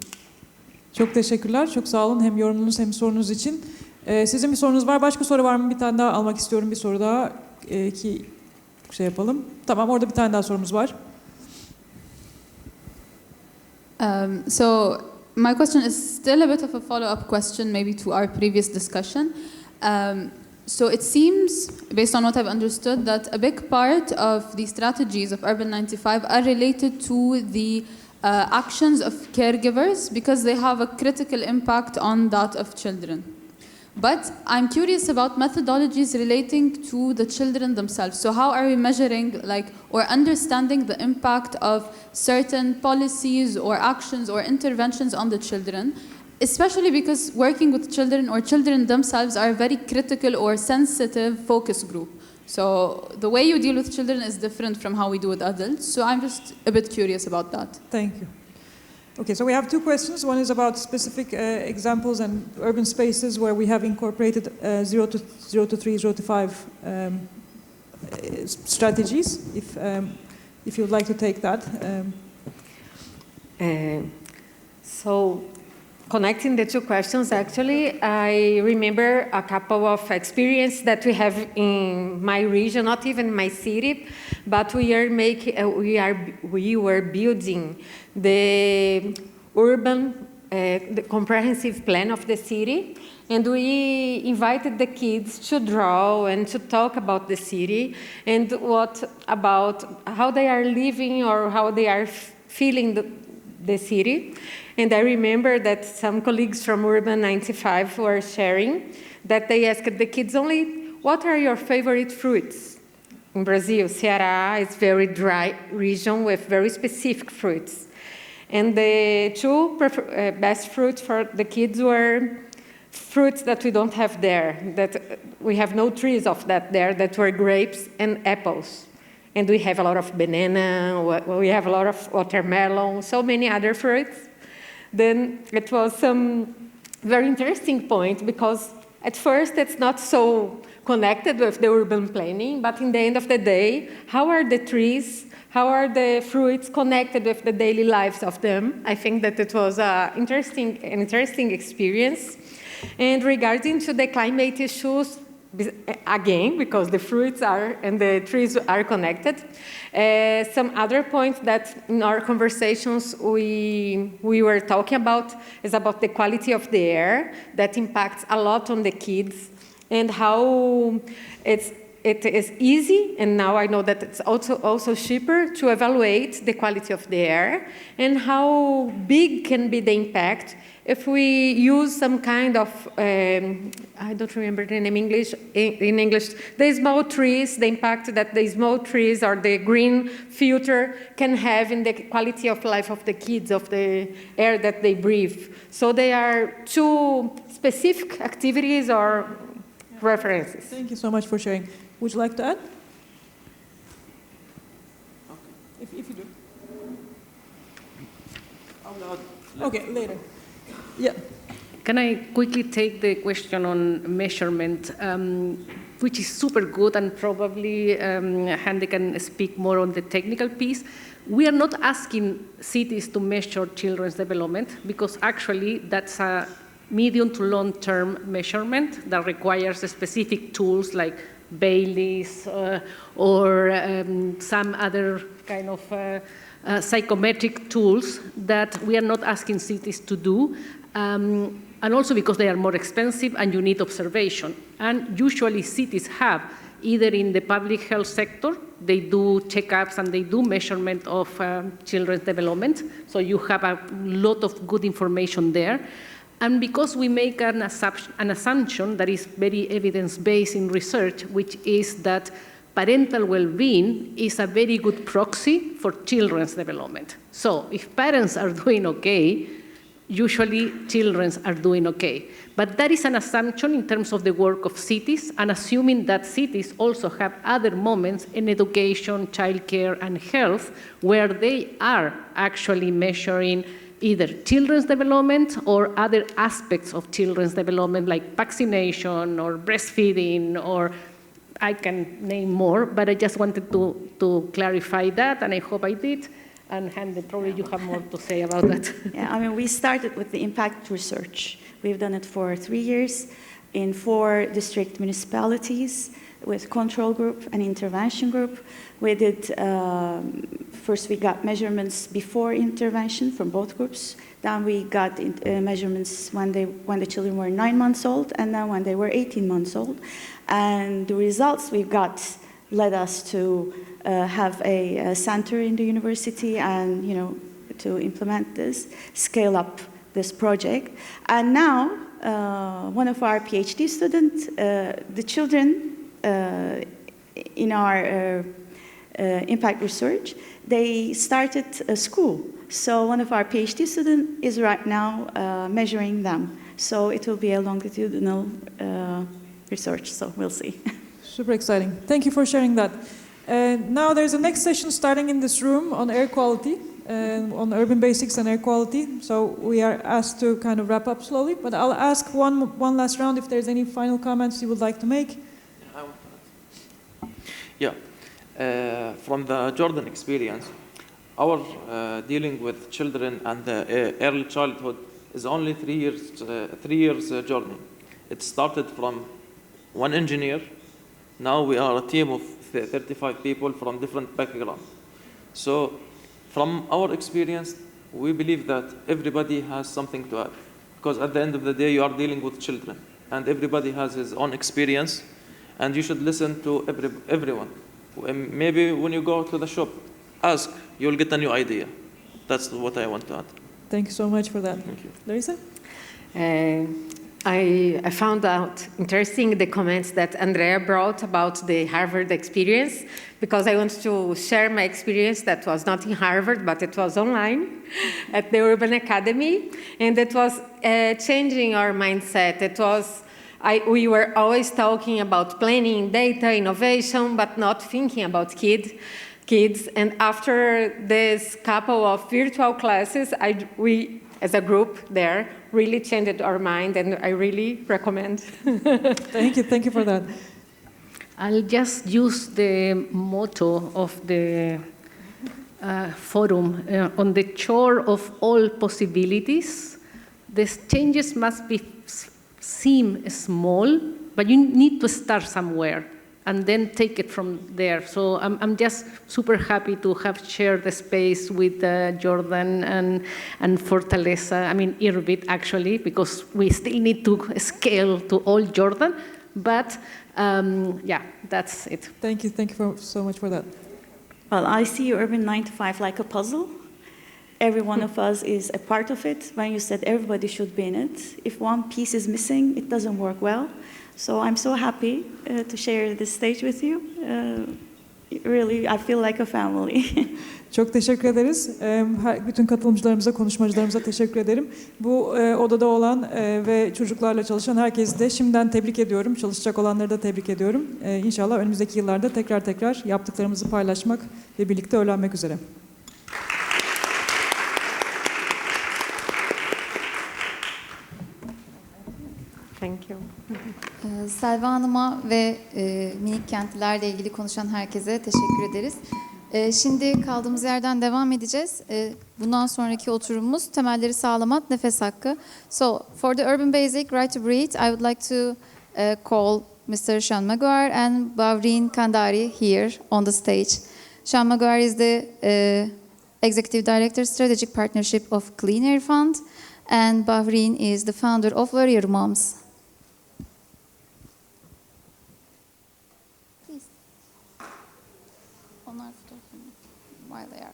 Çok teşekkürler. Çok sağ olun hem yorumunuz hem sorunuz için. Sizin bir sorunuz var. Başka soru var mı? Bir tane daha almak istiyorum. Bir soru daha ki şey yapalım. Tamam, orada bir tane daha sorumuz var. So my question is still a bit of a follow-up question, maybe to our previous discussion. So it seems, based on what I've understood, that a big part of the strategies of Urban95 are related to the actions of caregivers because they have a critical impact on that of children. But I'm curious about methodologies relating to the children themselves. So how are we measuring, or understanding the impact of certain policies or actions or interventions on the children, especially because working with children or children themselves are a very critical or sensitive focus group. So the way you deal with children is different from how we do with adults. So I'm just a bit curious about that. Thank you. Okay, so we have two questions. One is about specific examples and urban spaces where we have incorporated 0 to 3, 0 to 5 strategies. If you would like to take that. So, connecting the two questions, actually, I remember a couple of experiences that we have in my region, not even my city, but we were building the urban, the comprehensive plan of the city, and we invited the kids to draw and to talk about the city and about how they are living or how they are feeling the city. And I remember that some colleagues from Urban95 were sharing that they asked the kids only, what are your favorite fruits? In Brazil, Ceará is a very dry region with very specific fruits. And the two best fruits for the kids were fruits that we don't have there, that we have no trees of that there, that were grapes and apples. And we have a lot of banana, we have a lot of watermelon, so many other fruits. Then it was some very interesting point because at first it's not so connected with the urban planning, but in the end of the day, how are the trees, how are the fruits connected with the daily lives of them? I think that it was an interesting experience. And regarding to the climate issues, again, because the fruits and the trees are connected. Some other points that in our conversations we were talking about is about the quality of the air that impacts a lot on the kids and how it is easy, and now I know that it's also cheaper to evaluate the quality of the air and how big can be the impact if we use some kind of, I don't remember the name in English, the small trees, the impact that the small trees or the green filter can have in the quality of life of the kids, of the air that they breathe. So they are two specific activities or references. Thank you so much for sharing. Would you like to add? Okay. If you do. Okay, later. Yeah. Can I quickly take the question on measurement, which is super good, and probably Hande can speak more on the technical piece. We are not asking cities to measure children's development because actually that's a medium to long-term measurement that requires specific tools like Bailey's or some other kind of psychometric tools that we are not asking cities to do. And also because they are more expensive and you need observation. And usually cities have, either in the public health sector, they do checkups and they do measurement of children's development. So you have a lot of good information there. And because we make an assumption that is very evidence-based in research, which is that parental well-being is a very good proxy for children's development. So if parents are doing okay, usually children are doing okay. But that is an assumption in terms of the work of cities, and assuming that cities also have other moments in education, childcare, and health, where they are actually measuring either children's development or other aspects of children's development, like vaccination or breastfeeding, or I can name more, but I just wanted to clarify that, and I hope I did. And Hande, probably you have more to say about that. Yeah, I mean, we started with the impact research. We've done it for 3 years in 4 district municipalities. with control group and intervention group. We did, first we got measurements before intervention from both groups. Then we got measurements when the children were 9 months old, and then when they were 18 months old. And the results we got led us to have a center in the university and, to implement this, scale up this project. And now, one of our PhD students, the children in our impact research, they started a school. So one of our PhD students is right now measuring them. So it will be a longitudinal research, so we'll see. Super exciting. Thank you for sharing that. Now there's a next session starting in this room on air quality, on urban basics and air quality. So we are asked to kind of wrap up slowly, but I'll ask one last round if there's any final comments you would like to make. Yeah, from the Jordan experience, our dealing with children and the early childhood is only 3 years journey. It started from one engineer. Now we are a team of 35 people from different backgrounds. So from our experience, we believe that everybody has something to add. Because at the end of the day, you are dealing with children. And everybody has his own experience. And you should listen to everyone. Maybe when you go to the shop, ask, you'll get a new idea. That's what I want to add. Thank you so much for that. Thank you. Larissa? I found out interesting the comments that Andrea brought about the Harvard experience, because I want to share my experience that was not in Harvard, but it was online at the Urban Academy, and it was changing our mindset. It was, we were always talking about planning, data, innovation, but not thinking about kids. And after this couple of virtual classes, we, as a group there, really changed our mind, and I really recommend. Thank you for that. I'll just use the motto of the forum. On the shore of all possibilities, these changes must seem small, but you need to start somewhere and then take it from there. So I'm just super happy to have shared the space with Jordan and Fortaleza, Irbit actually, because we still need to scale to all Jordan, but yeah, that's it. Thank you so much for that. Well, I see Urbanites like a puzzle. Every one of us is a part of it. When you said everybody should be in it, if one piece is missing, it doesn't work well. So I'm so happy to share this stage with you. Really, I feel like a family. Çok teşekkür ederiz. Bütün katılımcılarımıza, konuşmacılarımıza teşekkür ederim. Bu odada olan ve çocuklarla çalışan herkesi de şimdiden tebrik ediyorum. Çalışacak olanları da tebrik ediyorum. İnşallah önümüzdeki yıllarda tekrar yaptıklarımızı paylaşmak ve birlikte öğrenmek üzere. Thank you. Selva Hanım'a ve minik kentlilerle ilgili konuşan herkese teşekkür ederiz. Şimdi kaldığımız yerden devam edeceğiz. Bundan sonraki oturumumuz temelleri sağlamak, nefes hakkı. So, for the urban basic right to breathe, I would like to call Mr. Sean Maguire and Bavrin Kandari here on the stage. Sean Maguire is the Executive Director, Strategic Partnership of Clean Air Fund, and Bavrin is the founder of Warrior Moms. Onlar fotoğrafını while they are.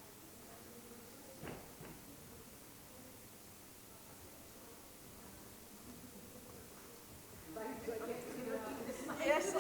Yes,